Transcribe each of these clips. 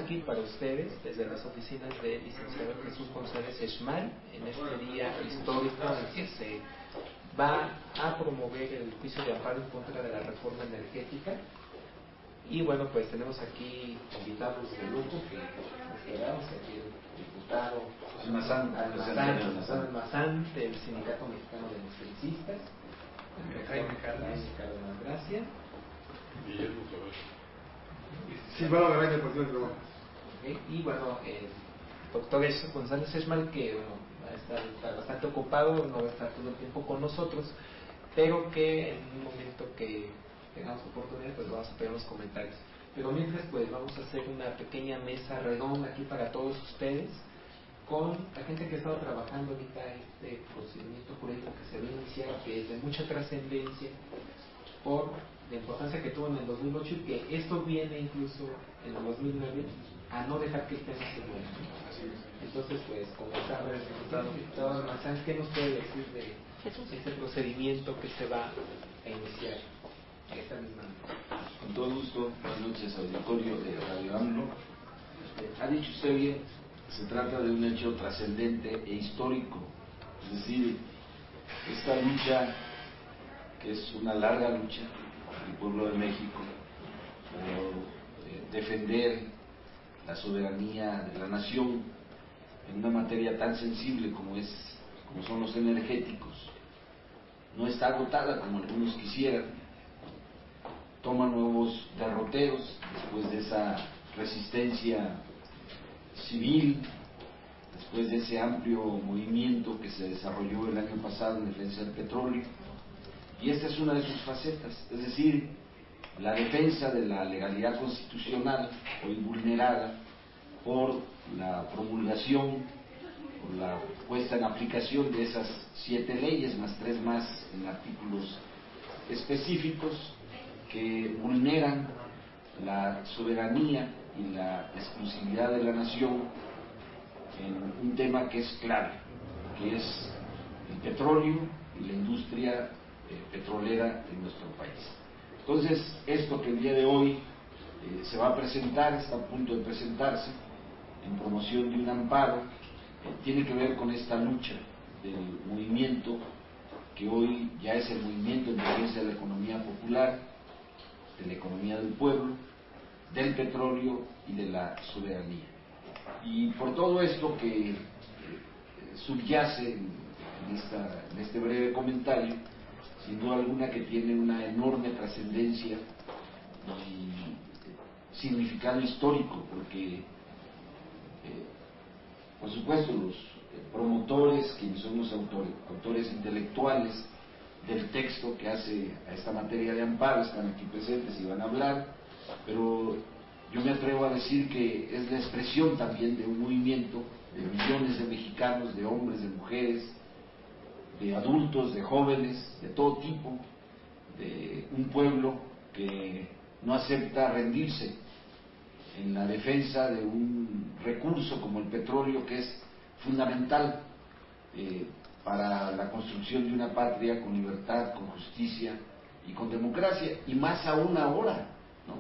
aquí para ustedes desde las oficinas del licenciado Jesús González Esmal en este día histórico en que se va a promover el juicio de amparo en contra de la reforma energética. Y bueno, pues tenemos aquí invitados de lujo que consideramos aquí el diputado Almazán del Sindicato Mexicano de Electricistas, Jaime Cárdenas Gracia, Silvano Garay del Partido del Trabajo. Y bueno, el doctor González Esmal, que bueno, va a estar bastante ocupado, no va a estar todo el tiempo con nosotros, pero que en un momento que tengamos oportunidad, pues vamos a pedir los comentarios. Pero mientras, pues vamos a hacer una pequeña mesa redonda aquí para todos ustedes, con la gente que ha estado trabajando ahorita este procedimiento jurídico que se va a iniciar, que es de mucha trascendencia por la importancia que tuvo en el 2008 y que esto viene incluso en el 2009 a no dejar que el tema se muera. Entonces, pues, como está el diputado Almazán, ¿qué nos puede decir de este procedimiento que se va a iniciar esta misma noche? Con todo gusto, buenas noches, auditorio de Radio AMLO. Ha dicho usted bien, se trata de un hecho trascendente e histórico, es decir, esta lucha, que es una larga lucha del pueblo de México por defender la soberanía de la nación en una materia tan sensible como son los energéticos, no está agotada como algunos quisieran. Toma nuevos derroteros después de esa resistencia civil, después de ese amplio movimiento que se desarrolló el año pasado en defensa del petróleo, y esta es una de sus facetas, es decir, la defensa de la legalidad constitucional, hoy vulnerada por la promulgación, por la puesta en aplicación de esas 7 leyes, más 3 más en artículos específicos, que vulneran la soberanía y la exclusividad de la nación en un tema que es clave, que es el petróleo y la industria petrolera en nuestro país. Entonces, esto que el día de hoy se va a presentar, está a punto de presentarse, en promoción de un amparo, tiene que ver con esta lucha del movimiento, que hoy ya es el movimiento en defensa de la economía popular, de la economía del pueblo, del petróleo y de la soberanía. Y por todo esto que subyace en este breve comentario, sin duda alguna que tiene una enorme trascendencia y significado histórico, porque por supuesto los promotores, quienes son los autores intelectuales del texto que hace a esta materia de amparo, están aquí presentes y van a hablar, pero yo me atrevo a decir que es la expresión también de un movimiento de millones de mexicanos, de hombres, de mujeres, de adultos, de jóvenes, de todo tipo, de un pueblo que no acepta rendirse en la defensa de un recurso como el petróleo, que es fundamental para la construcción de una patria con libertad, con justicia y con democracia, y más aún ahora, ¿no?,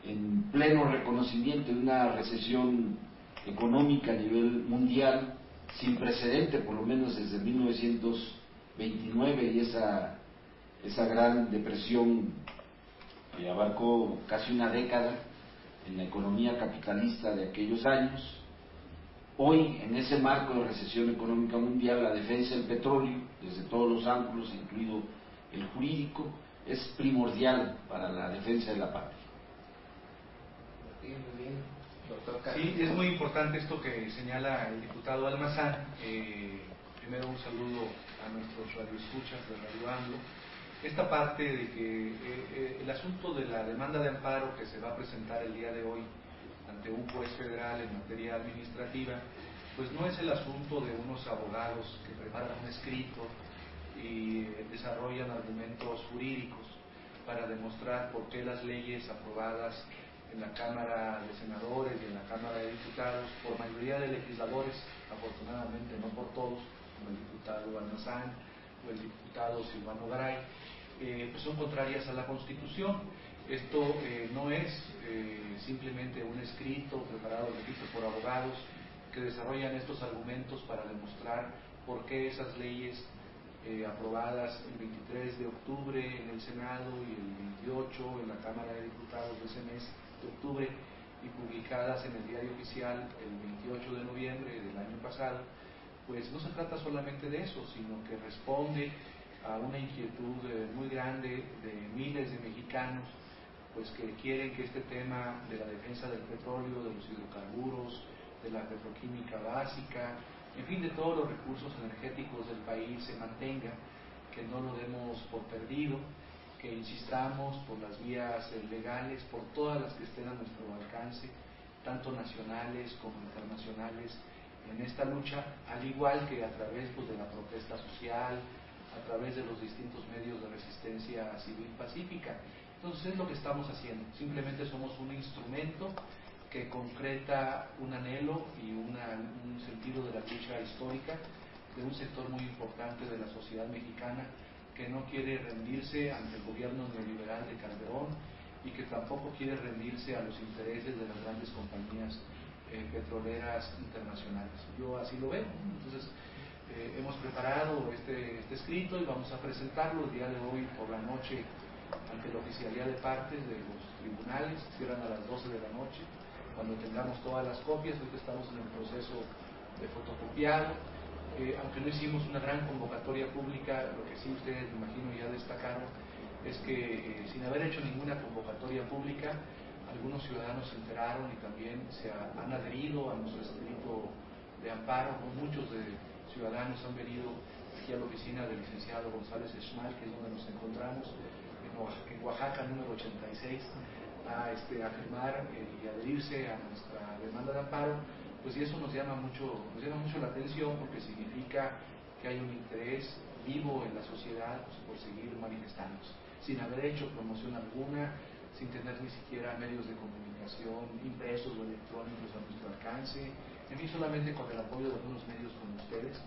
en pleno reconocimiento de una recesión económica a nivel mundial sin precedente, por lo menos desde 1929, y esa gran depresión que abarcó casi una década en la economía capitalista de aquellos años. Hoy, en ese marco de recesión económica mundial, la defensa del petróleo, desde todos los ángulos, incluido el jurídico, es primordial para la defensa de la patria. Muy bien, doctor. Sí, es muy importante esto que señala el diputado Almazán. Primero un saludo a nuestros radioescuchas de Radio AMLO. Esta parte de que el asunto de la demanda de amparo que se va a presentar el día de hoy ante un juez federal en materia administrativa, pues no es el asunto de unos abogados que preparan un escrito y desarrollan argumentos jurídicos para demostrar por qué las leyes aprobadas en la Cámara de Senadores y en la Cámara de Diputados, por mayoría de legisladores, afortunadamente no por todos, como el diputado Almazán o el diputado Silvano Garay, pues son contrarias a la Constitución. Esto no es simplemente un escrito preparado, repito, por abogados que desarrollan estos argumentos para demostrar por qué esas leyes aprobadas el 23 de octubre en el Senado y el 28 en la Cámara de Diputados de ese mes de octubre y publicadas en el Diario Oficial el 28 de noviembre del año pasado, pues no se trata solamente de eso, sino que responde a una inquietud muy grande de miles de mexicanos, pues que quieren que este tema de la defensa del petróleo, de los hidrocarburos, de la petroquímica básica, en fin, de todos los recursos energéticos del país se mantenga, que no lo demos por perdido, que insistamos por las vías legales, por todas las que estén a nuestro alcance, tanto nacionales como internacionales, en esta lucha, al igual que a través pues, de la protesta social, a través de los distintos medios de resistencia civil pacífica. Entonces es lo que estamos haciendo, simplemente somos un instrumento que concreta un anhelo y un sentido de la lucha histórica de un sector muy importante de la sociedad mexicana que no quiere rendirse ante el gobierno neoliberal de Calderón y que tampoco quiere rendirse a los intereses de las grandes compañías petroleras internacionales. Yo así lo veo. Entonces, hemos preparado este escrito y vamos a presentarlo el día de hoy por la noche ante la oficialía de partes de los tribunales. Cierran a las 12 de la noche. Cuando tengamos todas las copias, ahorita estamos en el proceso de fotocopiado. Aunque no hicimos una gran convocatoria pública, lo que sí ustedes, me imagino, ya destacaron es que sin haber hecho ninguna convocatoria pública, algunos ciudadanos se enteraron y también se han adherido a nuestro escrito de amparo. Muchos ciudadanos han venido aquí a la oficina del licenciado González Esmal, que es donde nos encontramos, en Oaxaca, número 86, a firmar y adherirse a nuestra demanda de amparo, pues y eso nos llama mucho la atención, porque significa que hay un interés vivo en la sociedad pues, por seguir manifestándose, sin haber hecho promoción alguna, sin tener ni siquiera medios de comunicación impresos o electrónicos a nuestro alcance, en fin, solamente con el apoyo de algunos medios como ustedes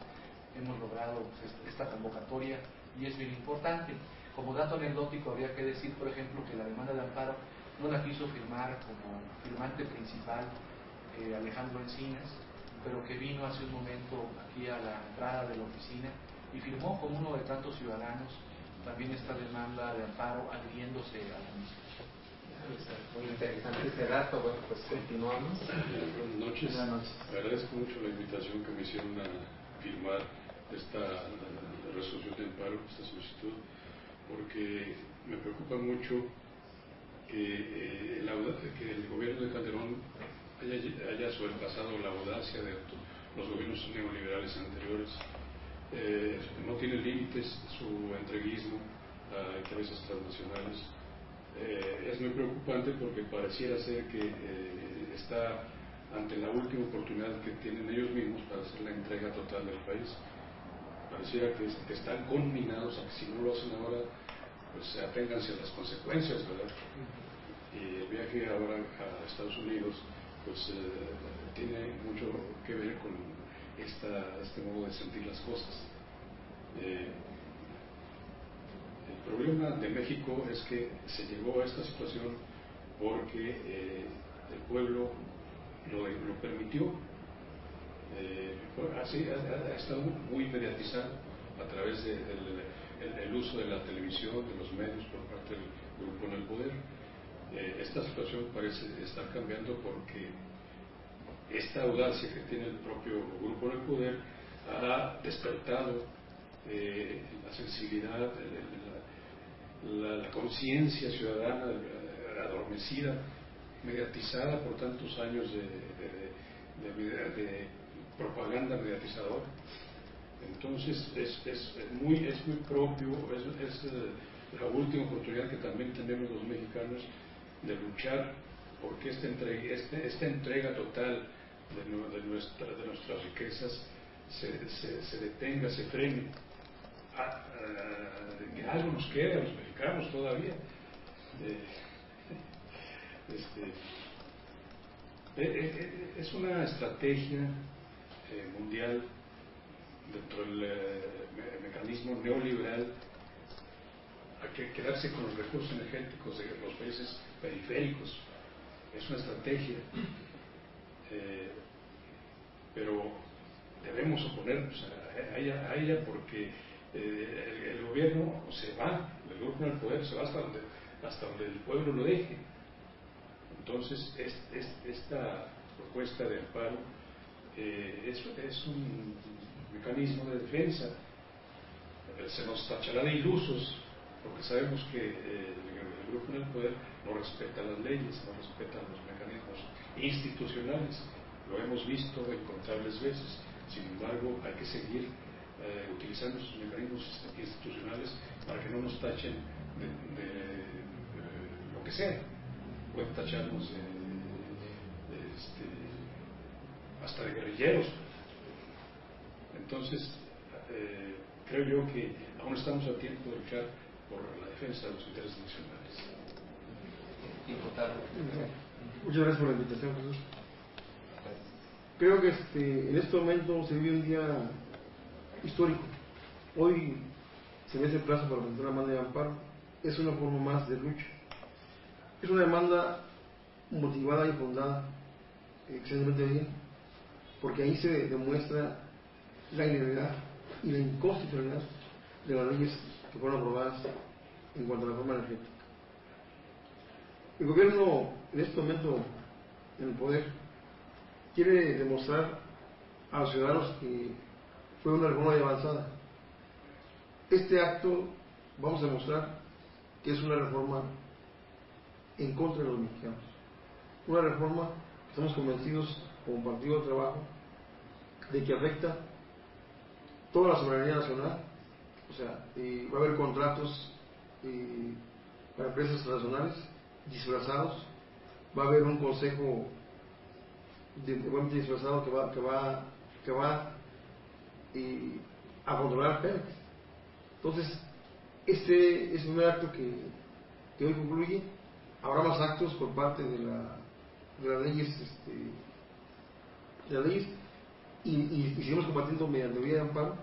hemos logrado pues, esta convocatoria y es bien importante. Como dato anecdótico habría que decir, por ejemplo, que la demanda de amparo no la quiso firmar como firmante principal Alejandro Encinas, pero que vino hace un momento aquí a la entrada de la oficina y firmó como uno de tantos ciudadanos también esta demanda de amparo adhiriéndose a la misma. Muy interesante este dato. Bueno, pues continuamos. Buenas noches. Agradezco mucho la invitación que me hicieron a firmar esta resolución de amparo, esta solicitud, porque me preocupa mucho que el gobierno de Calderón haya sobrepasado la audacia de los gobiernos neoliberales anteriores. No tiene límites su entreguismo a intereses transnacionales. Es muy preocupante porque pareciera ser que está ante la última oportunidad que tienen ellos mismos para hacer la entrega total del país. Pareciera que están conminados a que si no lo hacen ahora, pues aténganse a las consecuencias, ¿verdad? Y el viaje ahora a Estados Unidos, pues tiene mucho que ver con este modo de sentir las cosas. El problema de México es que se llegó a esta situación porque el pueblo lo permitió. Ha estado muy mediatizado a través del uso de la televisión, de los medios por parte del grupo en el poder. Esta situación parece estar cambiando porque esta audacia que tiene el propio grupo en el poder ha despertado la sensibilidad, la conciencia ciudadana adormecida, mediatizada por tantos años de propaganda mediatizadora. Entonces es muy propio, es la última oportunidad que también tenemos los mexicanos de luchar porque esta entrega total de nuestras riquezas se detenga, se frene. Que algo nos queda a los mexicanos todavía. Es una estrategia mundial dentro del mecanismo neoliberal que quedarse con los recursos energéticos de los países periféricos. Es una estrategia, pero debemos oponernos a ella porque el gobierno se va, el grupo en el poder se va hasta donde el pueblo lo deje. Entonces, esta propuesta de amparo es un mecanismo de defensa. Se nos tachará de ilusos porque sabemos que el grupo en el poder no respeta las leyes, no respeta los mecanismos institucionales. Lo hemos visto incontables veces. Sin embargo, hay que seguir utilizando esos mecanismos institucionales para que no nos tachen de lo que sea. Pueden tacharnos hasta de guerrilleros. Entonces, creo yo que aún estamos a tiempo de luchar por la defensa de los intereses nacionales. Muchas gracias por la invitación, Jesús. Creo que en este momento se vive un día histórico. Hoy se vence el plazo para presentar la demanda de amparo. Es una forma más de lucha. Es una demanda motivada y fundada excelentemente bien, porque ahí se demuestra la ilegalidad y la inconstitucionalidad de las leyes que fueron aprobadas en cuanto a la reforma energética. El gobierno en este momento en el poder quiere demostrar a los ciudadanos que fue una reforma de avanzada. Este acto vamos a demostrar que es una reforma en contra de los mexicanos, una reforma que estamos convencidos como partido de trabajo de que afecta toda la soberanía nacional. O sea, va a haber contratos para empresas transnacionales disfrazados, va a haber un consejo disfrazado que va a controlar a Pemex. Entonces, este es un acto que hoy concluye. Habrá más actos por parte de las leyes, y seguimos combatiendo mediante vía de amparo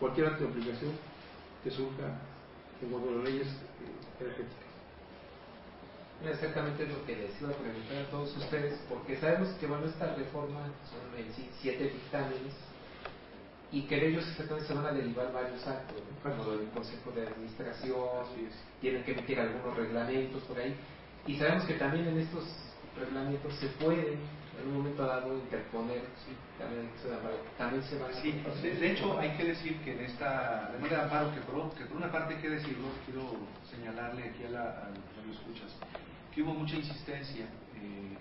cualquier acto de aplicación que surja en cuanto a las leyes energéticas. Exactamente lo que les iba a preguntar a todos ustedes, porque sabemos que esta reforma son en sí 7 dictámenes y que de ellos exactamente se van a derivar varios actos, ¿no? Como el Consejo de Administración, tienen que emitir algunos reglamentos por ahí, y sabemos que también en estos reglamentos se pueden en un momento dado interponer, sí, también se van a... Sí, de hecho hay que decir que en esta demanda de amparo, que por una parte hay que decirlo, quiero señalarle aquí a los escuchas, que hubo mucha insistencia en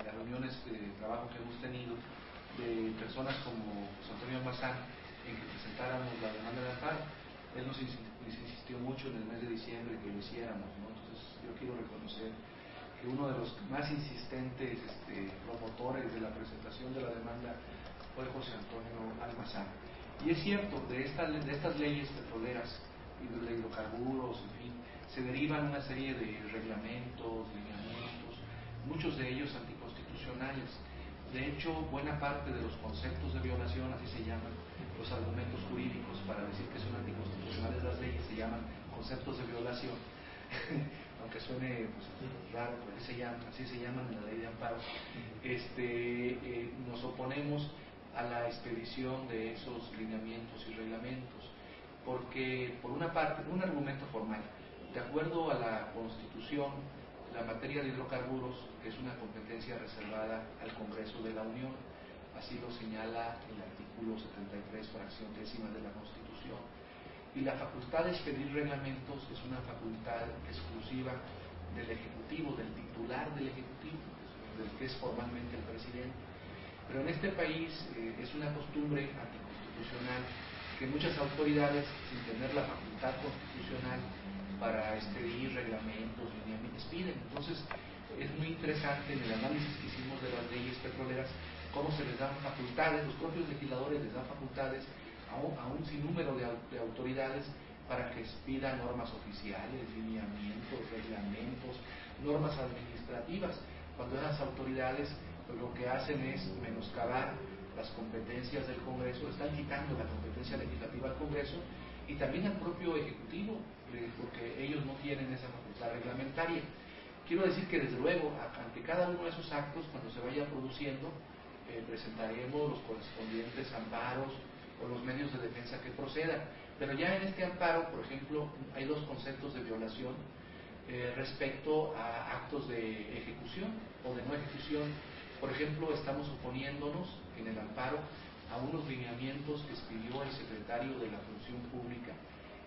las reuniones de trabajo que hemos tenido de personas como José Antonio Almazán en que presentáramos la demanda de amparo. Él nos insistió mucho en el mes de diciembre que lo hiciéramos, ¿no? Entonces yo quiero reconocer que uno de los más insistentes promotores de la presentación de la demanda fue José Antonio Almazán. Y es cierto, de estas leyes petroleras y de hidrocarburos, en fin, se derivan una serie de reglamentos, lineamientos, muchos de ellos anticonstitucionales. De hecho, buena parte de los conceptos de violación, así se llaman, los argumentos jurídicos para decir que son anticonstitucionales las leyes, se llaman conceptos de violación. Aunque suene raro, pero así se llaman en la ley de amparo. Nos oponemos a la expedición de esos lineamientos y reglamentos, porque por una parte, un argumento formal, de acuerdo a la Constitución, la materia de hidrocarburos es una competencia reservada al Congreso de la Unión, así lo señala el artículo 73, fracción 10ª de la Constitución. Y la facultad de expedir reglamentos es una facultad exclusiva del Ejecutivo, del titular del Ejecutivo, del que es formalmente el presidente. Pero en este país es una costumbre anticonstitucional que muchas autoridades, sin tener la facultad constitucional para expedir reglamentos, lineamientos, piden. Entonces, es muy interesante en el análisis que hicimos de las leyes petroleras, cómo se les dan facultades, los propios legisladores les dan facultades a un sinnúmero de autoridades para que expidan normas oficiales, lineamientos, reglamentos, normas administrativas, cuando esas autoridades lo que hacen es menoscabar las competencias del Congreso, están quitando la competencia legislativa al Congreso y también al propio Ejecutivo, porque ellos no tienen esa facultad reglamentaria. Quiero decir que desde luego, ante cada uno de esos actos, cuando se vaya produciendo, presentaremos los correspondientes amparos o los medios de defensa que procedan. Pero ya en este amparo, por ejemplo, hay dos conceptos de violación respecto a actos de ejecución o de no ejecución. Por ejemplo, estamos oponiéndonos en el amparo a unos lineamientos que expidió el secretario de la Función Pública,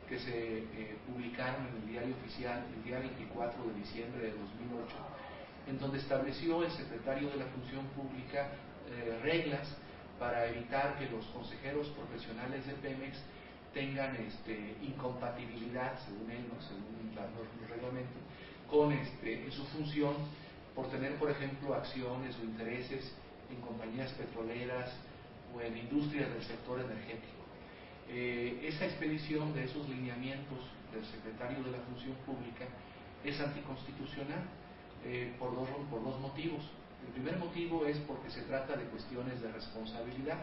que se publicaron en el Diario Oficial el día 24 de diciembre de 2008, en donde estableció el secretario de la Función Pública reglas para evitar que los consejeros profesionales de Pemex tengan incompatibilidad, según él, ¿no? Según el reglamento, con en su función por tener, por ejemplo, acciones o intereses en compañías petroleras o en industrias del sector energético. Esa expedición de esos lineamientos del secretario de la Función Pública es anticonstitucional por dos motivos. El primer motivo es porque se trata de cuestiones de responsabilidad.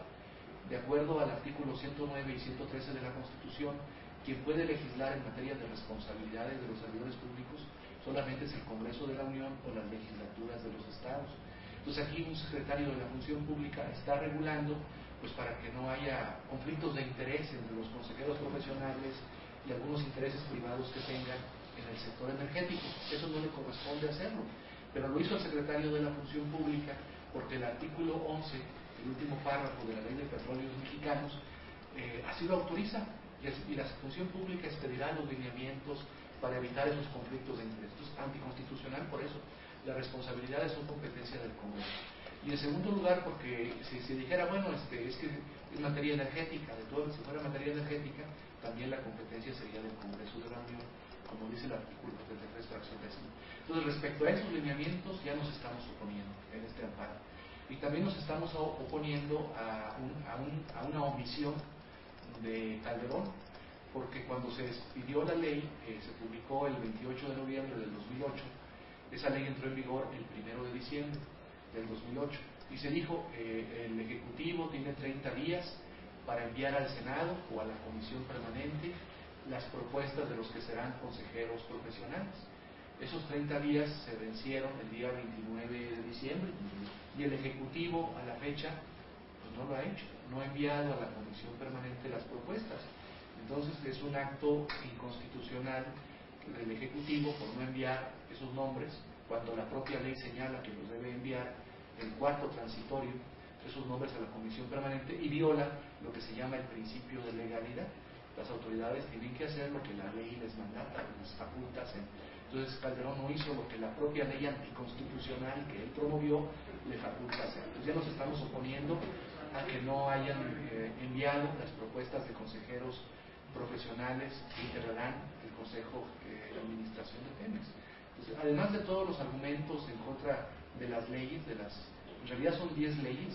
De acuerdo al artículo 109 y 113 de la Constitución, quien puede legislar en materia de responsabilidades de los servidores públicos solamente es el Congreso de la Unión o las legislaturas de los estados. Entonces aquí un secretario de la Función Pública está regulando pues para que no haya conflictos de interés entre los consejeros profesionales y algunos intereses privados que tengan en el sector energético. Eso no le corresponde hacerlo, pero lo hizo el secretario de la Función Pública porque el artículo 11, el último párrafo de la Ley de Petróleos Mexicanos, así lo autoriza, y la Función Pública expedirá los lineamientos para evitar esos conflictos de interés. Esto es anticonstitucional por eso. Las responsabilidades son competencia del Congreso. Y en segundo lugar, porque si se dijera, bueno, es que es materia energética, de todo, si fuera materia energética, también la competencia sería del Congreso de la Unión, como dice el artículo 33, fracción décima. Entonces, respecto a esos lineamientos, ya nos estamos oponiendo en este amparo. Y también nos estamos oponiendo a una omisión de Calderón, porque cuando se expidió la ley, se publicó el 28 de noviembre del 2008, esa ley entró en vigor el 1 de diciembre del 2008, y se dijo, el Ejecutivo tiene 30 días para enviar al Senado o a la Comisión Permanente las propuestas de los que serán consejeros profesionales. Esos 30 días se vencieron el día 29 de diciembre y el Ejecutivo a la fecha pues no lo ha hecho, no ha enviado a la Comisión Permanente las propuestas. Entonces es un acto inconstitucional del Ejecutivo por no enviar esos nombres, cuando la propia ley señala que los debe enviar el cuarto transitorio, esos nombres a la Comisión Permanente, y viola lo que se llama el principio de legalidad. Las autoridades tienen que hacer lo que la ley les mandata, les faculta hacer. Entonces Calderón no hizo lo que la propia ley anticonstitucional que él promovió le faculta hacer. Entonces ya nos estamos oponiendo a que no hayan enviado las propuestas de consejeros profesionales que integrarán el Consejo de Administración de Pemex. Entonces, además de todos los argumentos en contra de las leyes, en realidad son 10 leyes,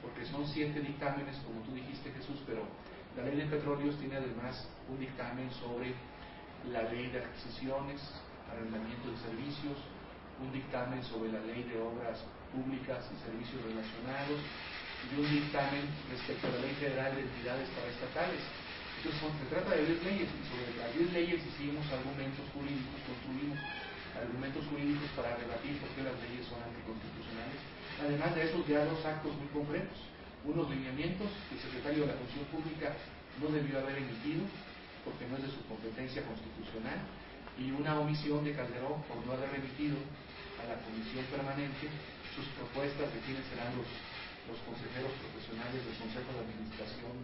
porque son 7 dictámenes, como tú dijiste, Jesús, pero la Ley de Petróleos tiene además un dictamen sobre la Ley de Adquisiciones, Arrendamiento de Servicios, un dictamen sobre la Ley de Obras Públicas y Servicios Relacionados, y un dictamen respecto a la Ley Federal de Entidades Paraestatales. Entonces, se trata de 10 leyes, y sobre las 10 leyes hicimos argumentos jurídicos, construimos argumentos jurídicos para rebatir por qué las leyes son anticonstitucionales. Además de esos, ya dos actos muy concretos, unos lineamientos que el secretario de la Función Pública no debió haber emitido, porque no es de su competencia constitucional, y una omisión de Calderón por no haber remitido a la Comisión Permanente sus propuestas de quiénes serán los consejeros profesionales del Consejo de Administración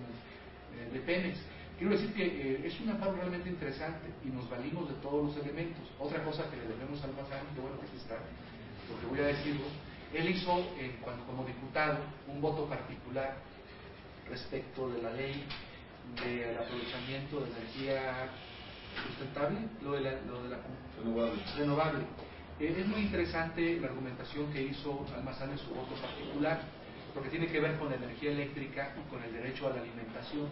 de Pemex. Quiero decir que es un amparo realmente interesante y nos valimos de todos los elementos. Otra cosa que le debemos al Mazán, que bueno que aquí está, porque voy a decirlo, él hizo, como diputado, un voto particular respecto de la ley del aprovechamiento de energía sustentable, lo de la renovable. Es muy interesante la argumentación que hizo Almazán en su voto particular, porque tiene que ver con la energía eléctrica y con el derecho a la alimentación.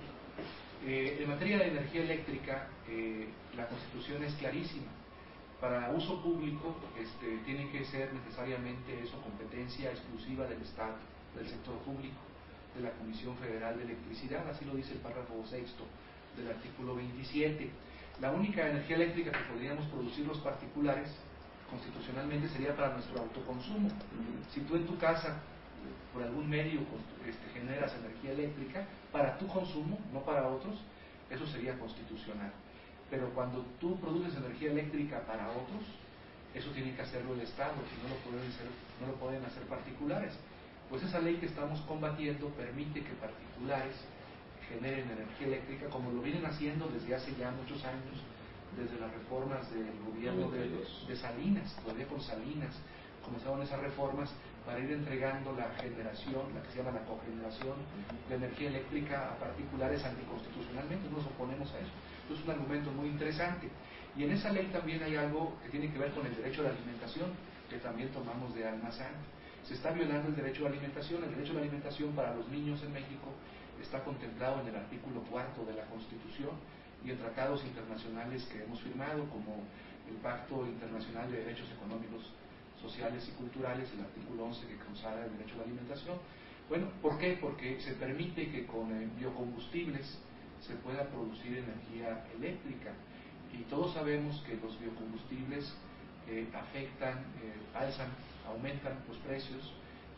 En materia de energía eléctrica, la Constitución es clarísima. Para uso público tiene que ser necesariamente eso competencia exclusiva del Estado, del sector público, de la Comisión Federal de Electricidad, así lo dice el párrafo 6 del artículo 27. La única energía eléctrica que podríamos producir los particulares constitucionalmente sería para nuestro autoconsumo. Si tú en tu casa, por algún medio, generas energía eléctrica para tu consumo, no para otros, eso sería constitucional. Pero cuando tú produces energía eléctrica para otros, eso tiene que hacerlo el Estado, y no lo pueden hacer particulares. Pues esa ley que estamos combatiendo permite que particulares generen energía eléctrica, como lo vienen haciendo desde hace ya muchos años, desde las reformas del gobierno de Salinas, todavía con Salinas, comenzaron esas reformas para ir entregando la generación, la que se llama la cogeneración de energía eléctrica a particulares anticonstitucionalmente. Nos oponemos a eso. Esto es un argumento muy interesante. Y en esa ley también hay algo que tiene que ver con el derecho a la alimentación, que también tomamos de Almazán. Se está violando el derecho a la alimentación. El derecho a la alimentación para los niños en México está contemplado en el artículo 4 de la Constitución y en tratados internacionales que hemos firmado, como el Pacto Internacional de Derechos Económicos, Sociales y Culturales, el artículo 11 que consagra el derecho a la alimentación. Bueno, ¿por qué? Porque se permite que con biocombustibles se pueda producir energía eléctrica, y todos sabemos que los biocombustibles afectan, aumentan los precios,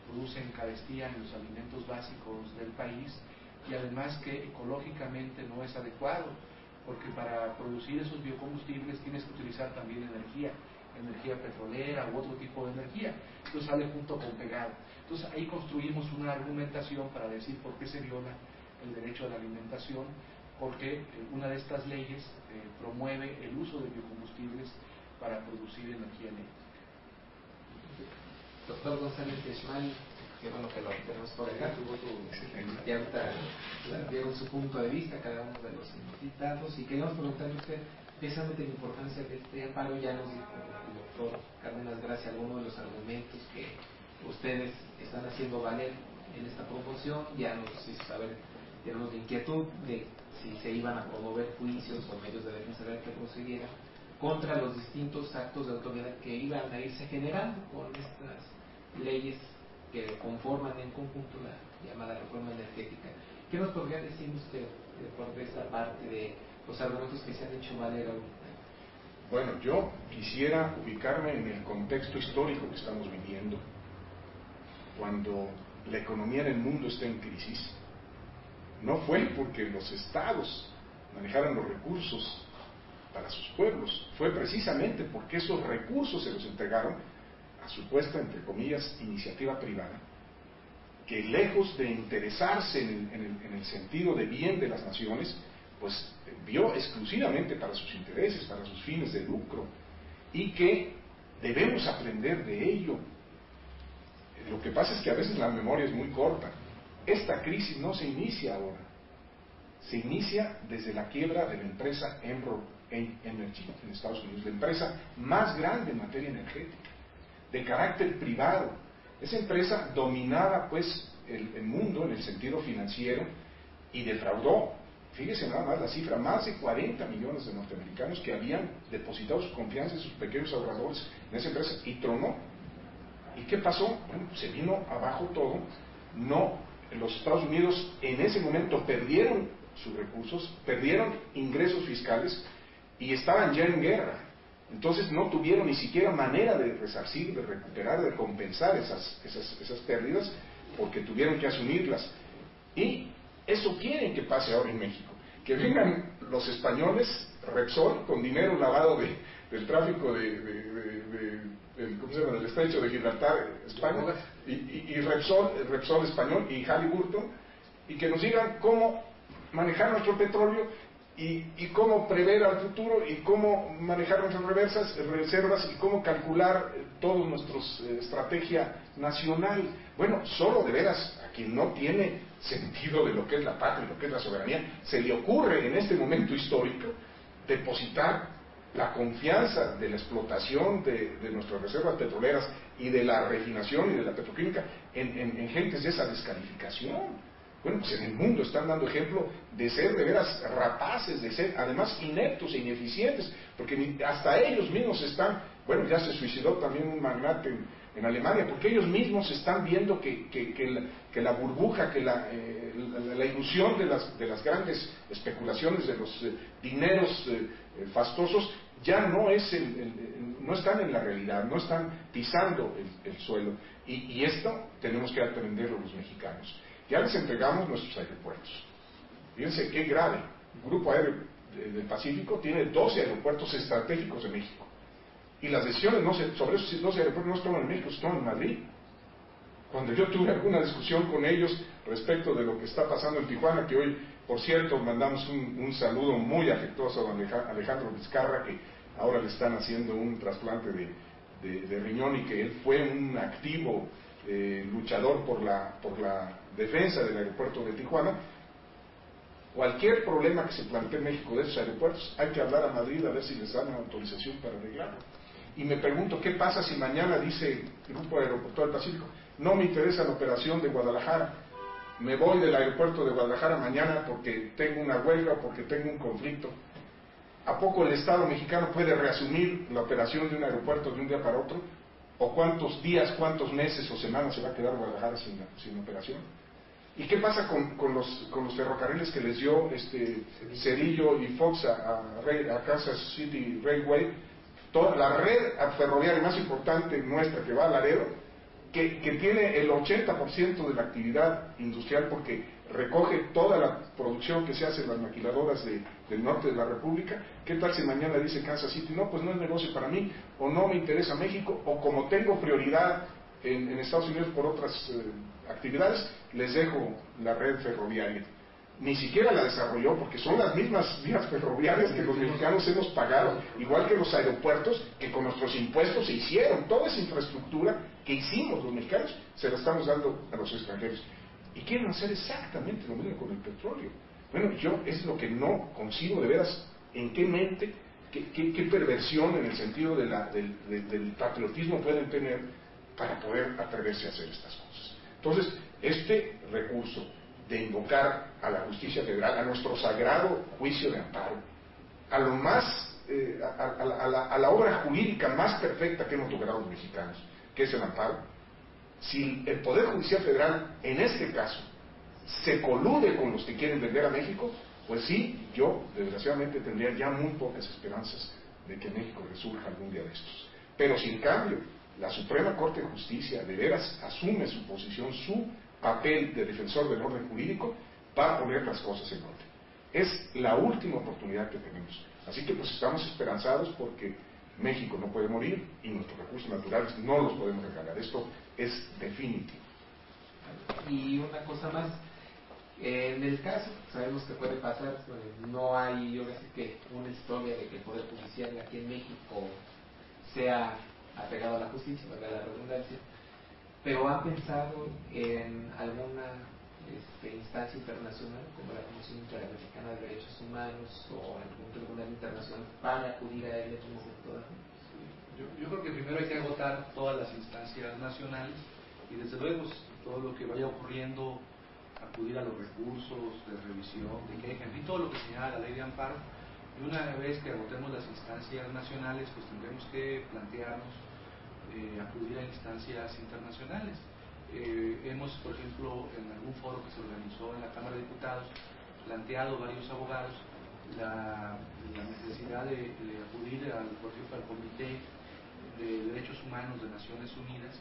producen carestía en los alimentos básicos del país, y además que ecológicamente no es adecuado, porque para producir esos biocombustibles tienes que utilizar también energía petrolera u otro tipo de energía. Esto sale junto con pegado. Entonces ahí construimos una argumentación para decir por qué se viola el derecho a la alimentación, porque una de estas leyes promueve el uso de biocombustibles para producir energía eléctrica. Doctor González Esmal, qué bueno que lo tenemos por acá. Ya ahorita dieron su punto de vista cada uno de los invitados, y queríamos preguntarle a usted precisamente la importancia de este amparo. Ya nos dijo el doctor Cárdenas Gracia algunos de los argumentos que ustedes están haciendo valer en esta promoción. Ya nos hizo saber, tenemos la inquietud de si se iban a promover juicios o medios de defensa legal que prosiguieran contra los distintos actos de autoridad que iban a irse generando con estas leyes que conforman en conjunto la llamada reforma energética. ¿Qué nos podría decir usted por esta parte de los argumentos que se han hecho valer ahorita? Bueno, yo quisiera ubicarme en el contexto histórico que estamos viviendo, cuando la economía en el mundo está en crisis. No fue porque los estados manejaran los recursos para sus pueblos, fue precisamente porque esos recursos se los entregaron a supuesta, entre comillas, iniciativa privada, que lejos de interesarse en el sentido de bien de las naciones, pues vio exclusivamente para sus intereses, para sus fines de lucro, y que debemos aprender de ello. Lo que pasa es que a veces la memoria es muy corta. Esta crisis no se inicia ahora, se inicia desde la quiebra de la empresa Enron Energy en Estados Unidos, la empresa más grande en materia energética, de carácter privado. Esa empresa dominaba pues el mundo en el sentido financiero y defraudó, fíjese nada más la cifra, más de 40 millones de norteamericanos que habían depositado su confianza en sus pequeños ahorradores en esa empresa, y tronó. ¿Y qué pasó? Bueno, se vino abajo todo. Los Estados Unidos en ese momento perdieron sus recursos, perdieron ingresos fiscales y estaban ya en guerra. Entonces no tuvieron ni siquiera manera de resarcir, de recuperar, de compensar esas pérdidas, porque tuvieron que asumirlas. Y eso quieren que pase ahora en México, que vengan los españoles, Repsol, con dinero lavado del tráfico ¿cómo se llama?, del estrecho de Gibraltar, España, y Repsol español, y Halliburton, y que nos digan cómo manejar nuestro petróleo y cómo prever al futuro, y cómo manejar nuestras reservas, y cómo calcular toda nuestra estrategia nacional. Bueno, solo de veras a quien no tiene sentido de lo que es la patria, lo que es la soberanía, se le ocurre en este momento histórico depositar la confianza de la explotación de nuestras reservas petroleras y de la refinación y de la petroquímica en gentes de esa descalificación. Bueno, pues en el mundo están dando ejemplo de ser de veras rapaces, de ser además ineptos e ineficientes, porque hasta ellos mismos están Bueno, ya se suicidó también un magnate en Alemania, porque ellos mismos están viendo que la burbuja, que la ilusión de las grandes especulaciones, de los dineros fastosos, ya no están en la realidad, no están pisando el suelo. Y esto tenemos que aprenderlo los mexicanos. Ya les entregamos nuestros aeropuertos. Fíjense qué grave. El Grupo Aéreo del Pacífico tiene 12 aeropuertos estratégicos de México. Y las decisiones sobre esos 12 aeropuertos no se toman en México, se toman en Madrid. Cuando yo tuve alguna discusión con ellos respecto de lo que está pasando en Tijuana, que hoy, por cierto, mandamos un saludo muy afectuoso a Alejandro Vizcarra, que ahora le están haciendo un trasplante de riñón, y que él fue un activo luchador por la defensa del aeropuerto de Tijuana. Cualquier problema que se plantee en México de esos aeropuertos, hay que hablar a Madrid a ver si les dan una autorización para arreglarlo. Y me pregunto, ¿qué pasa si mañana dice el Grupo Aeroportuario del Pacífico: no me interesa la operación de Guadalajara, me voy del aeropuerto de Guadalajara mañana porque tengo una huelga o porque tengo un conflicto? ¿A poco el Estado mexicano puede reasumir la operación de un aeropuerto de un día para otro? ¿O cuántos días, cuántos meses o semanas se va a quedar Guadalajara sin operación? ¿Y qué pasa con los ferrocarriles que les dio Cedillo y Fox a Kansas City Railway? Toda la red ferroviaria más importante nuestra, que va a Laredo, que tiene el 80% de la actividad industrial, porque recoge toda la producción que se hace en las maquiladoras del norte de la República. ¿Qué tal si mañana dice Kansas City: no, pues no es negocio para mí, o no me interesa México, o como tengo prioridad en Estados Unidos por otras actividades, les dejo la red ferroviaria? Ni siquiera la desarrolló, porque son las mismas vías ferroviarias que los mexicanos hemos pagado, igual que los aeropuertos que con nuestros impuestos se hicieron. Toda esa infraestructura que hicimos los mexicanos se la estamos dando a los extranjeros, y quieren hacer exactamente lo mismo con el petróleo. Bueno, yo es lo que no consigo de veras, en qué mente, qué perversión en el sentido del patriotismo pueden tener para poder atreverse a hacer estas cosas. Entonces, este recurso de invocar a la justicia federal, a nuestro sagrado juicio de amparo, a lo más, a la obra jurídica más perfecta que hemos logrado los mexicanos, que es el amparo, si el Poder Judicial Federal, en este caso, se colude con los que quieren vender a México, pues sí, yo desgraciadamente tendría ya muy pocas esperanzas de que México resurja algún día de estos. Pero si en cambio la Suprema Corte de Justicia de veras asume su posición, su papel de defensor del orden jurídico, va a poner las cosas en orden. Es la última oportunidad que tenemos. Así que pues estamos esperanzados, porque México no puede morir y nuestros recursos naturales no los podemos regalar. Esto es definitivo. Y una cosa más, en el caso, sabemos que puede pasar, no hay, yo creo que una historia de que el Poder Judicial aquí en México sea apegado a la justicia, valga la redundancia, pero ¿han pensado en alguna instancia internacional como la Comisión Interamericana de Derechos Humanos o algún tribunal internacional para acudir a él en un momento dado? Yo creo que primero hay que agotar todas las instancias nacionales y desde luego todo lo que vaya ocurriendo, acudir a los recursos de revisión, de queja, y todo lo que señala la ley de amparo. Y una vez que agotemos las instancias nacionales, pues tendremos que plantearnos acudir a instancias internacionales. Hemos, por ejemplo, en algún foro que se organizó en la Cámara de Diputados, planteado varios abogados la necesidad de acudir por ejemplo, al Comité de Derechos Humanos de Naciones Unidas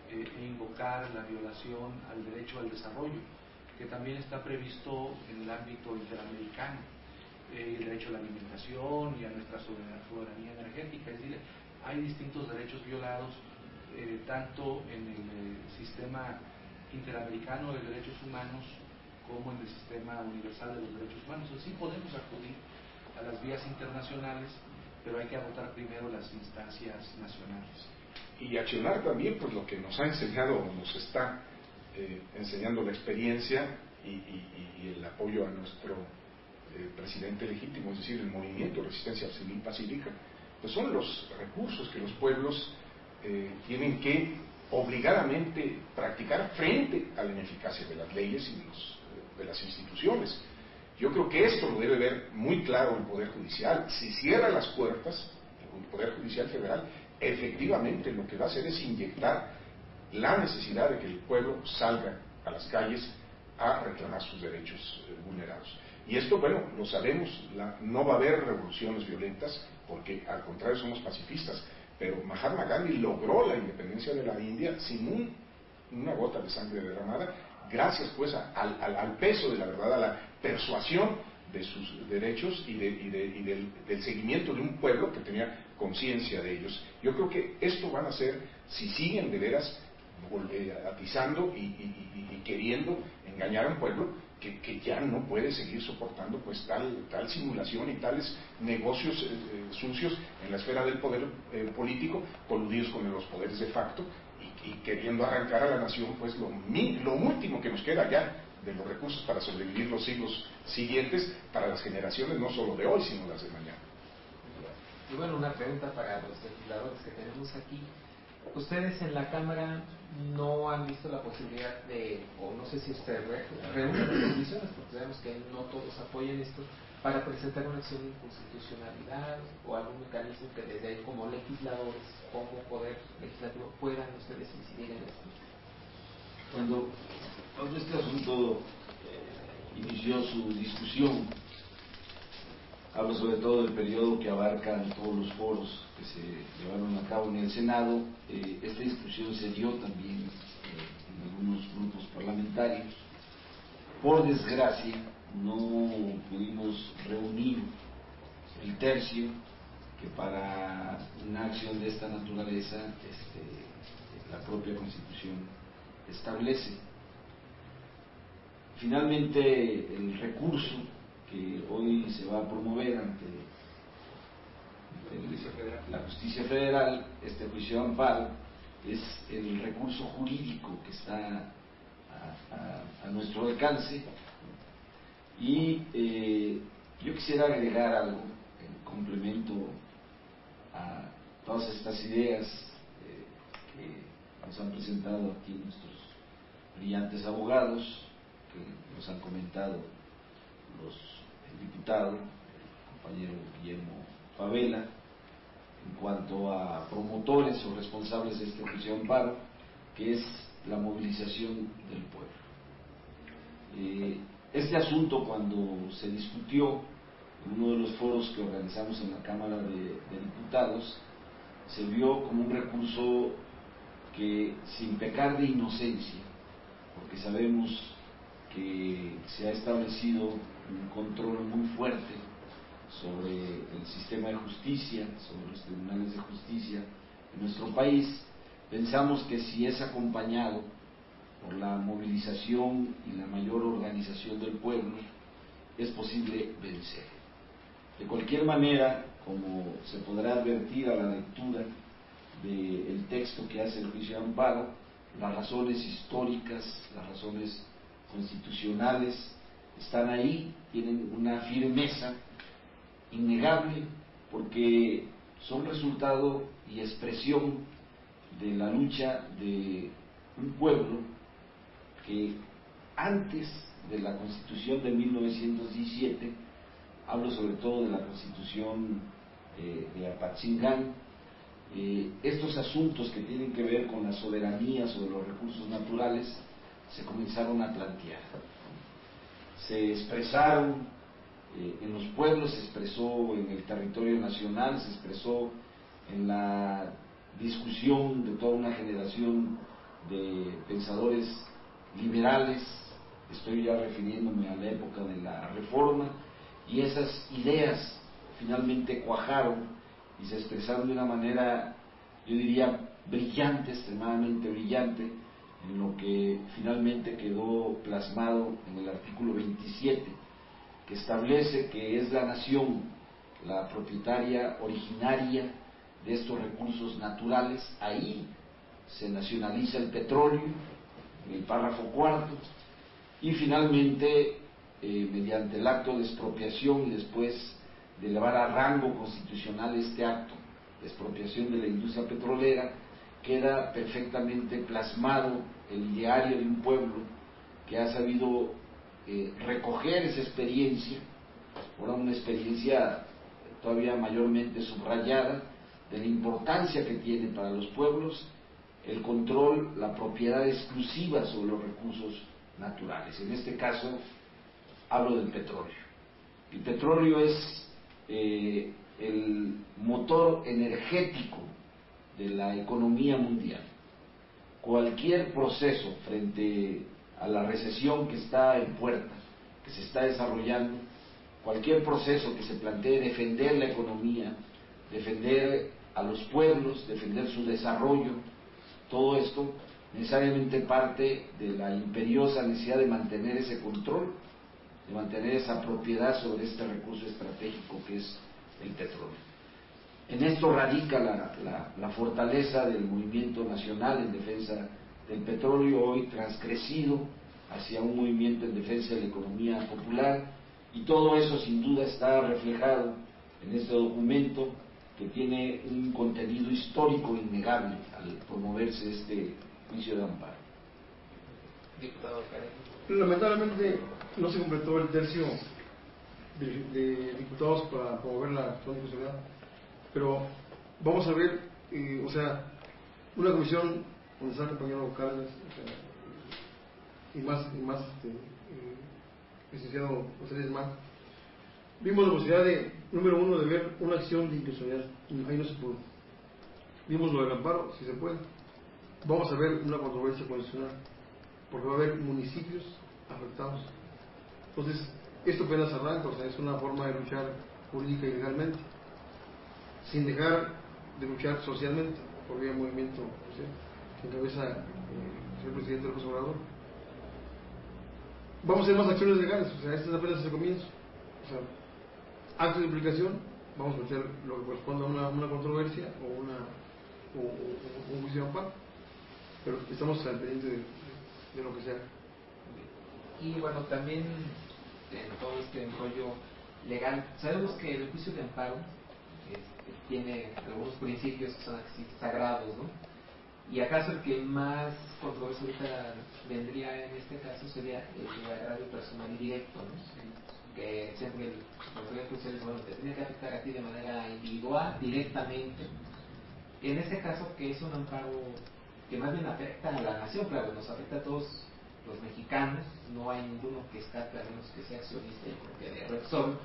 e invocar la violación al derecho al desarrollo, que también está previsto en el ámbito interamericano, el derecho a la alimentación y a nuestra soberanía energética. Es decir, hay distintos derechos violados, tanto en el sistema interamericano de derechos humanos como en el sistema universal de los derechos humanos. Así podemos acudir a las vías internacionales, pero hay que agotar primero las instancias nacionales. Y accionar también pues lo que nos ha enseñado, nos está enseñando la experiencia y el apoyo a nuestro presidente legítimo, es decir, el movimiento de resistencia civil pacífica, pues son los recursos que los pueblos tienen que obligadamente practicar frente a la ineficacia de las leyes y de las instituciones. Yo creo que esto lo debe ver muy claro el Poder Judicial. Si cierra las puertas, el Poder Judicial Federal, efectivamente lo que va a hacer es inyectar la necesidad de que el pueblo salga a las calles a reclamar sus derechos vulnerados. Y esto, bueno, lo sabemos, no va a haber revoluciones violentas, porque al contrario somos pacifistas, pero Mahatma Gandhi logró la independencia de la India sin una gota de sangre derramada, gracias pues al peso de la verdad, a la persuasión de sus derechos y del seguimiento de un pueblo que tenía conciencia de ellos. Yo creo que esto van a ser, si siguen de veras atizando y queriendo engañar a un pueblo que ya no puede seguir soportando pues tal simulación y tales negocios sucios en la esfera del poder político, coludidos con los poderes de facto y queriendo arrancar a la nación pues lo último que nos queda ya de los recursos para sobrevivir los siglos siguientes, para las generaciones no solo de hoy sino las de mañana. Y bueno, una pregunta para los legisladores que tenemos aquí. Ustedes en la Cámara no han visto la posibilidad de, o no sé si ustedes reúnen las condiciones, porque sabemos que no todos apoyan esto, para presentar una acción de inconstitucionalidad o algún mecanismo que desde ahí como legisladores, como poder legislativo, puedan ustedes incidir en esto. Cuando este asunto inició su discusión, hablo sobre todo del periodo que abarcan todos los foros que se llevaron a cabo en el Senado. Esta discusión se dio también en algunos grupos parlamentarios. Por desgracia, no pudimos reunir el tercio que para una acción de esta naturaleza la propia Constitución establece. Finalmente, el recurso que hoy se va a promover ante la Justicia Federal, este juicio de amparo, es el recurso jurídico que está a nuestro alcance. Y yo quisiera agregar algo en complemento a todas estas ideas que nos han presentado aquí nuestros brillantes abogados, que nos han comentado el diputado, el compañero Guillermo Favela, en cuanto a promotores o responsables de este juicio de amparo, que es la movilización del pueblo. Este asunto, cuando se discutió en uno de los foros que organizamos en la Cámara de Diputados, se vio como un recurso que, sin pecar de inocencia, porque sabemos que se ha establecido un control muy fuerte sobre el sistema de justicia, sobre los tribunales de justicia en nuestro país, pensamos que si es acompañado por la movilización y la mayor organización del pueblo, es posible vencer. De cualquier manera, como se podrá advertir a la lectura del texto que hace el juicio de amparo, las razones históricas, las razones constitucionales están ahí, tienen una firmeza innegable, porque son resultado y expresión de la lucha de un pueblo que antes de la Constitución de 1917, hablo sobre todo de la Constitución de Apatzingán, estos asuntos que tienen que ver con la soberanía sobre los recursos naturales se comenzaron a plantear. Se expresaron en los pueblos, se expresó en el territorio nacional, se expresó en la discusión de toda una generación de pensadores liberales. Estoy ya refiriéndome a la época de la Reforma, y esas ideas finalmente cuajaron y se expresaron de una manera, yo diría, brillante, extremadamente brillante, en lo que finalmente quedó plasmado en el artículo 27, que establece que es la nación la propietaria originaria de estos recursos naturales. Ahí se nacionaliza el petróleo, en el párrafo cuarto, y finalmente, mediante el acto de expropiación y después de elevar a rango constitucional este acto de expropiación de la industria petrolera, queda perfectamente plasmado el ideario de un pueblo que ha sabido recoger esa experiencia, ahora una experiencia todavía mayormente subrayada, de la importancia que tiene para los pueblos el control, la propiedad exclusiva sobre los recursos naturales. En este caso hablo del petróleo. El petróleo es el motor energético de la economía mundial. Cualquier proceso frente a la recesión que está en puerta, que se está desarrollando, cualquier proceso que se plantee defender la economía, defender a los pueblos, defender su desarrollo, todo esto necesariamente parte de la imperiosa necesidad de mantener ese control, de mantener esa propiedad sobre este recurso estratégico que es el petróleo. En esto radica la fortaleza del movimiento nacional en defensa del petróleo, hoy transcrecido hacia un movimiento en defensa de la economía popular, y todo eso sin duda está reflejado en este documento que tiene un contenido histórico innegable al promoverse este juicio de amparo. Diputado Karen. Lamentablemente no se completó el tercio de diputados para promover la acción constitucional, pero vamos a ver, una comisión donde está el compañero Cárdenas, y más licenciado José Desmán, vimos la posibilidad de, número uno, de ver una acción de inconstitucionalidad. Ahí no se pudo. Vimos lo del amparo, si se puede. Vamos a ver una controversia constitucional, porque va a haber municipios afectados. Entonces, esto apenas arranca, es una forma de luchar jurídica y legalmente, sin dejar de luchar socialmente, por vía movimiento social, que encabeza el señor presidente López Obrador. Vamos a hacer más acciones legales, este es apenas el comienzo. Actos de implicación, vamos a hacer lo que corresponda a una controversia o un juicio de amparo, pero estamos al pendiente de lo que sea. Y bueno, también en todo este rollo legal, sabemos que el juicio de amparo tiene algunos principios que son así sagrados, ¿no? Y acaso el que más controversia vendría en este caso sería el agravio personal y directo, ¿no? Que siempre el Consejo Judicial, bueno, te tiene que afectar a ti de manera individual, directamente. En este caso, que es un amparo que más bien afecta a la nación, claro, nos afecta a todos los mexicanos, no hay ninguno que escape, a menos que sea accionista y propia de Repsol,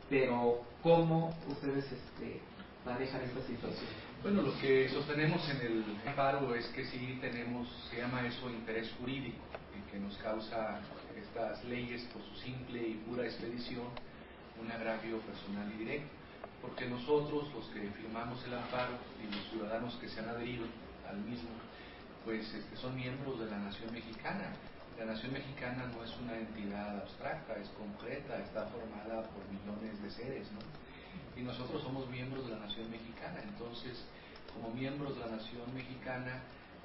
pero ¿cómo ustedes manejan esta situación? Bueno, lo que sostenemos en el amparo es que sí tenemos, se llama eso interés jurídico, y que nos causa estas leyes por su simple y pura expedición un agravio personal y directo, porque nosotros, los que firmamos el amparo y los ciudadanos que se han adherido al mismo, pues son miembros de la nación mexicana. La nación mexicana no es una entidad abstracta, es concreta, está formada por millones de seres, ¿no? Y nosotros somos miembros de la nación mexicana. Entonces, como miembros de la nación mexicana,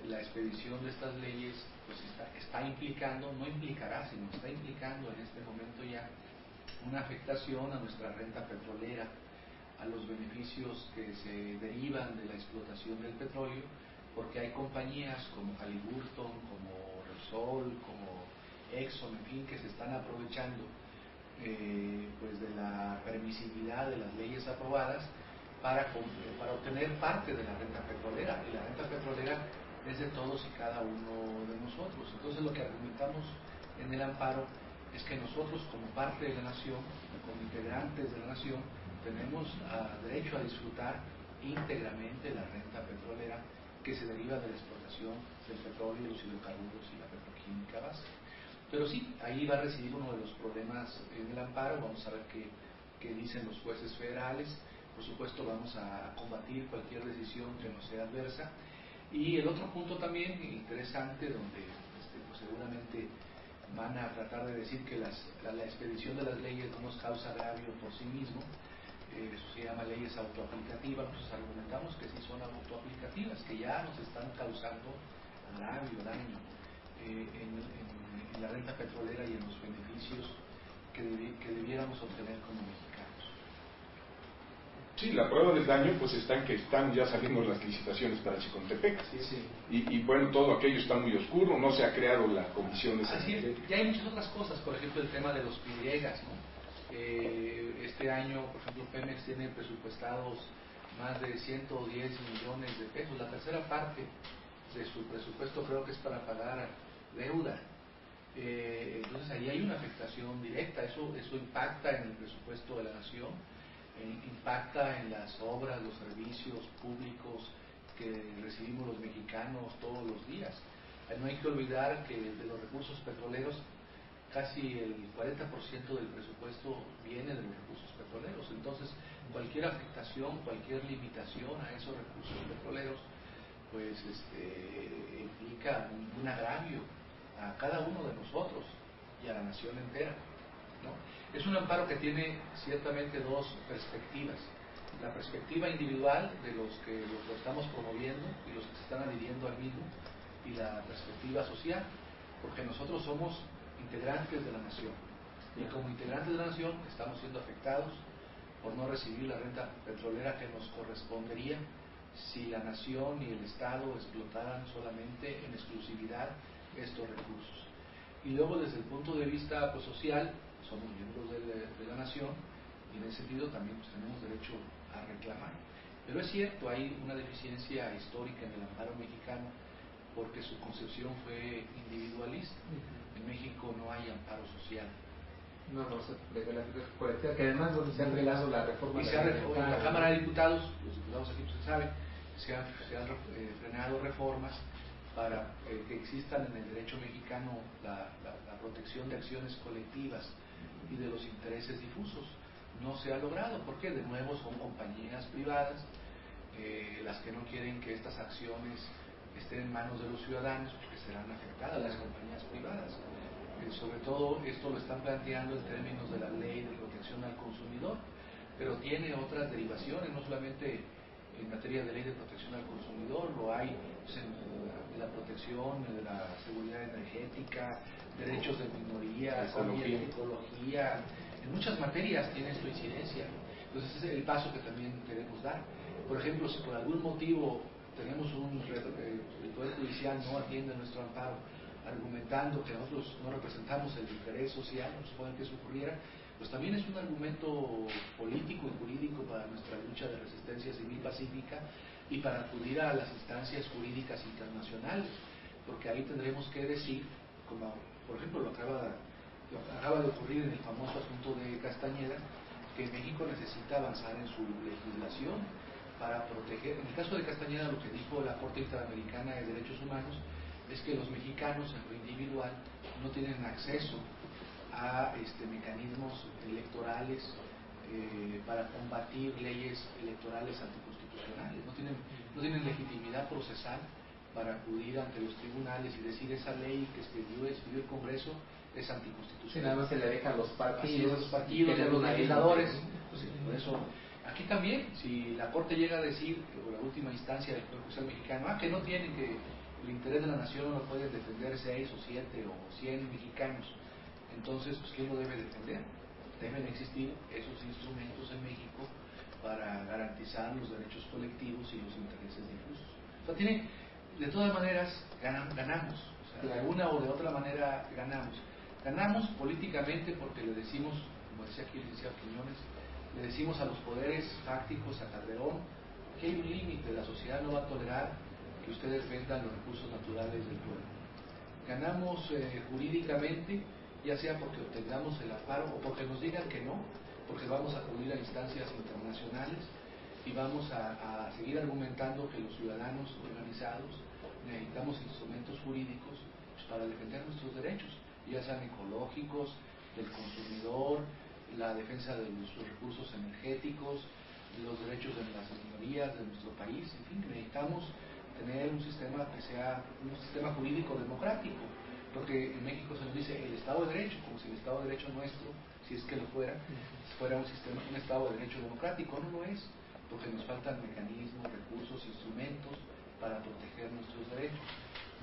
la expedición de estas leyes pues está implicando, no implicará, sino está implicando en este momento ya una afectación a nuestra renta petrolera, a los beneficios que se derivan de la explotación del petróleo, porque hay compañías como Halliburton, como Repsol, como Exxon, en fin, que se están aprovechando pues de la permisividad de las leyes aprobadas para obtener parte de la renta petrolera, y la renta petrolera es de todos y cada uno de nosotros. Entonces lo que argumentamos en el amparo es que nosotros, como parte de la nación, como integrantes de la nación, tenemos derecho a disfrutar íntegramente la renta petrolera que se deriva de la explotación del petróleo, los hidrocarburos y la petroquímica base. Pero sí, ahí va a residir uno de los problemas en el amparo. Vamos a ver qué dicen los jueces federales. Por supuesto, vamos a combatir cualquier decisión que nos sea adversa. Y el otro punto también interesante, donde pues seguramente van a tratar de decir que la expedición de las leyes no nos causa agravio por sí mismo. Eso se llama leyes autoaplicativas. Nosotros argumentamos que sí son autoaplicativas, que ya nos están causando agravio, daño en la renta petrolera y en los beneficios que debiéramos obtener como mexicanos. Sí, la prueba del daño pues está en que están ya saliendo las licitaciones para Chicontepec. Sí. Y bueno, todo aquello está muy oscuro, no se ha creado la comisión de Así es. Ya hay muchas otras cosas, por ejemplo el tema de los PYEGAS, ¿no? Este año, por ejemplo, Pemex tiene presupuestados más de 110 millones de pesos, la tercera parte de su presupuesto creo que es para pagar deuda. Entonces ahí hay una afectación directa, eso impacta en el presupuesto de la nación, impacta en las obras, los servicios públicos que recibimos los mexicanos todos los días. No hay que olvidar que de los recursos petroleros casi el 40% del presupuesto viene de los recursos petroleros. Entonces cualquier afectación, cualquier limitación a esos recursos petroleros pues implica un agravio a cada uno de nosotros y a la nación entera, ¿no? Es un amparo que tiene ciertamente dos perspectivas: la perspectiva individual de los que lo estamos promoviendo y los que se están adhiriendo al mismo, y la perspectiva social, porque nosotros somos integrantes de la nación, y como integrantes de la nación estamos siendo afectados por no recibir la renta petrolera que nos correspondería si la nación y el Estado explotaran solamente en exclusividad estos recursos. Y luego desde el punto de vista pues, social, somos miembros de la nación, y en ese sentido también pues, tenemos derecho a reclamar. Pero es cierto, hay una deficiencia histórica en el amparo mexicano porque su concepción fue individualista. En México no hay amparo social. No, se prevé la colectiva, que además se ha arreglado la reforma. Y en la Cámara de Diputados, los diputados aquí pues, se sabe, se han frenado reformas para que existan en el derecho mexicano la protección de acciones colectivas y de los intereses difusos. No se ha logrado, porque de nuevo son compañías privadas las que no quieren que estas acciones estén en manos de los ciudadanos, porque serán afectadas las compañías privadas. Sobre todo esto lo están planteando en términos de la ley de protección al consumidor, pero tiene otras derivaciones, no solamente en materia de ley de protección al consumidor, lo hay pues, en la protección de la seguridad energética, derechos de minorías, ecología, en muchas materias tiene esto incidencia. Entonces ese es el paso que también queremos dar. Por ejemplo, si por algún motivo tenemos el Poder Judicial no atiende nuestro amparo, argumentando que nosotros no representamos el interés social, no supone que eso ocurriera, pues también es un argumento político y jurídico para nuestra lucha de resistencia civil pacífica y para acudir a las instancias jurídicas internacionales, porque ahí tendremos que decir, como por ejemplo lo acaba de ocurrir en el famoso asunto de Castañeda, que México necesita avanzar en su legislación para proteger. En el caso de Castañeda, lo que dijo la Corte Interamericana de Derechos Humanos es que los mexicanos en lo individual no tienen acceso a mecanismos electorales para combatir leyes electorales anticonstitucionales, no tienen legitimidad procesal para acudir ante los tribunales y decir esa ley que expidió el Congreso es anticonstitucional. Nada más se le deja a los partidos, a los legisladores. Pues, por eso, aquí también, si la Corte llega a decir, o la última instancia del Poder Judicial mexicano, que no tienen que el interés de la nación no lo pueden defender 6 o 7 o 100 mexicanos, entonces, pues, ¿quién lo debe defender? Deben existir esos instrumentos en México para garantizar los derechos colectivos y los intereses difusos. O sea, de todas maneras, ganamos. O sea, de una o de otra manera ganamos. Ganamos políticamente porque le decimos, como decía aquí el licenciado Quiñones, le decimos a los poderes fácticos, a Calderón, que hay un límite, la sociedad no va a tolerar que ustedes vendan los recursos naturales del pueblo. Ganamos jurídicamente, ya sea porque obtengamos el amparo o porque nos digan que no, porque vamos a acudir a instancias internacionales y vamos a seguir argumentando que los ciudadanos organizados necesitamos instrumentos jurídicos pues, para defender nuestros derechos, ya sean ecológicos, del consumidor, la defensa de nuestros recursos energéticos, los derechos de las minorías de nuestro país. En fin, necesitamos tener un sistema que sea un sistema jurídico democrático, porque en México se nos dice el Estado de Derecho, como si el Estado de Derecho nuestro, si es que lo fuera un Estado de Derecho democrático. No lo es, porque nos faltan mecanismos, recursos, instrumentos para proteger nuestros derechos.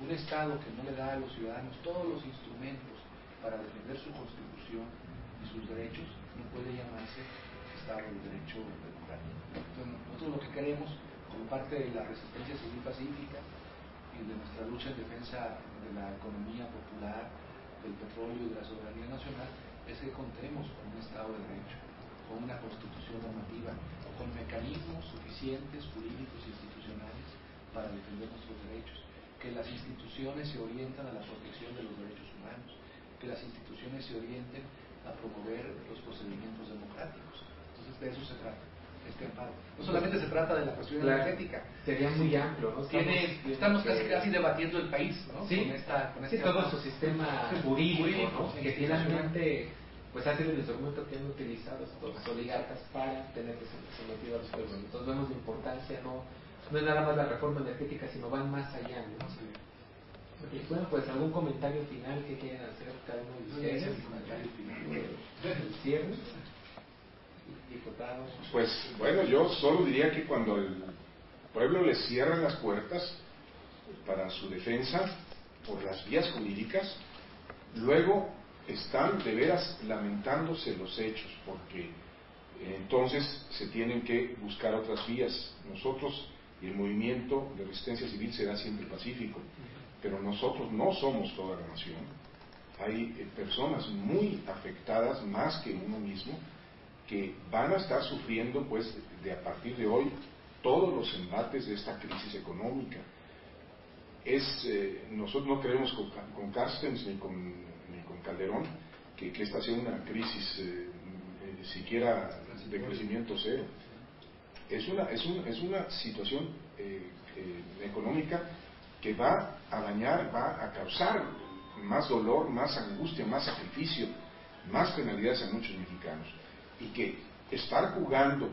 Un Estado que no le da a los ciudadanos todos los instrumentos para defender su Constitución y sus derechos no puede llamarse Estado de Derecho democrático. Entonces, nosotros lo que queremos, como parte de la resistencia civil pacífica y de nuestra lucha en defensa de la economía popular, del petróleo y de la soberanía nacional, es que contemos con un Estado de Derecho. con una constitución normativa, con mecanismos suficientes, jurídicos e institucionales para defender nuestros derechos, que las instituciones se orientan a la protección de los derechos humanos, que las instituciones se orienten a promover los procedimientos democráticos. Entonces de eso se trata este amparo. No solamente se trata de la cuestión energética. Sería muy amplio, ¿no? Estamos casi debatiendo el país, ¿no? Sí, con este todo su sistema jurídico, ¿no? sí, Que finalmente pues ha sido el instrumento que han utilizado estos oligarcas para tener que ser sometido a los pueblos. Entonces vemos la importancia, no es nada más la reforma energética, sino van más allá, ¿no? Sí. Y bueno, pues algún comentario final que quieran hacer cada uno de ustedes. El comentario final. El cierre, diputados. Pues bueno, yo solo diría que cuando el pueblo le cierra las puertas para su defensa por las vías jurídicas, luego están de veras lamentándose los hechos, porque entonces se tienen que buscar otras vías. Nosotros y el movimiento de resistencia civil será siempre pacífico, pero nosotros no somos toda la nación. Hay personas muy afectadas, más que uno mismo, que van a estar sufriendo pues de a partir de hoy todos los embates de esta crisis económica. Nosotros no creemos con Carstens ni con Calderón que esta sea una crisis siquiera de crecimiento cero. Es una situación económica que va a dañar, va a causar más dolor, más angustia, más sacrificio, más penalidades a muchos mexicanos. Y que estar jugando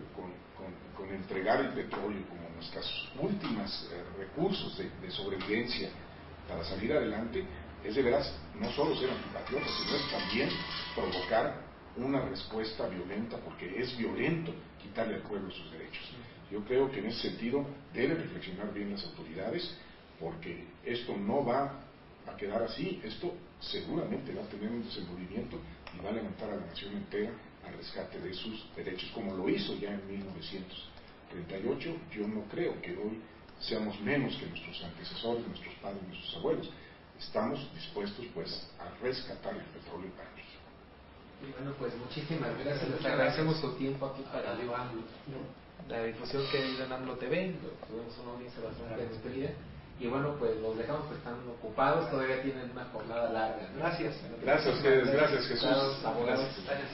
con entregar el petróleo como nuestros últimos recursos de sobrevivencia para salir adelante, es de veras no solo ser antipatriotas, sino es también provocar una respuesta violenta, porque es violento quitarle al pueblo sus derechos. Yo creo que en ese sentido deben reflexionar bien las autoridades, porque esto no va a quedar así, esto seguramente va a tener un desenvolvimiento y va a levantar a la nación entera al rescate de sus derechos, como lo hizo ya en 1938. Yo no creo que hoy seamos menos que nuestros antecesores, nuestros padres, nuestros abuelos. Estamos dispuestos pues a rescatar el petróleo para México. Y bueno, pues muchísimas gracias. Les agradecemos su tiempo aquí para la difusión que hay en AMLO TV. Tuvimos una audiencia bastante despedida. Y bueno, pues los dejamos, pues están ocupados, todavía tienen una jornada larga, ¿no? Gracias. Gracias a ustedes, gracias Jesús. Abogados. Gracias.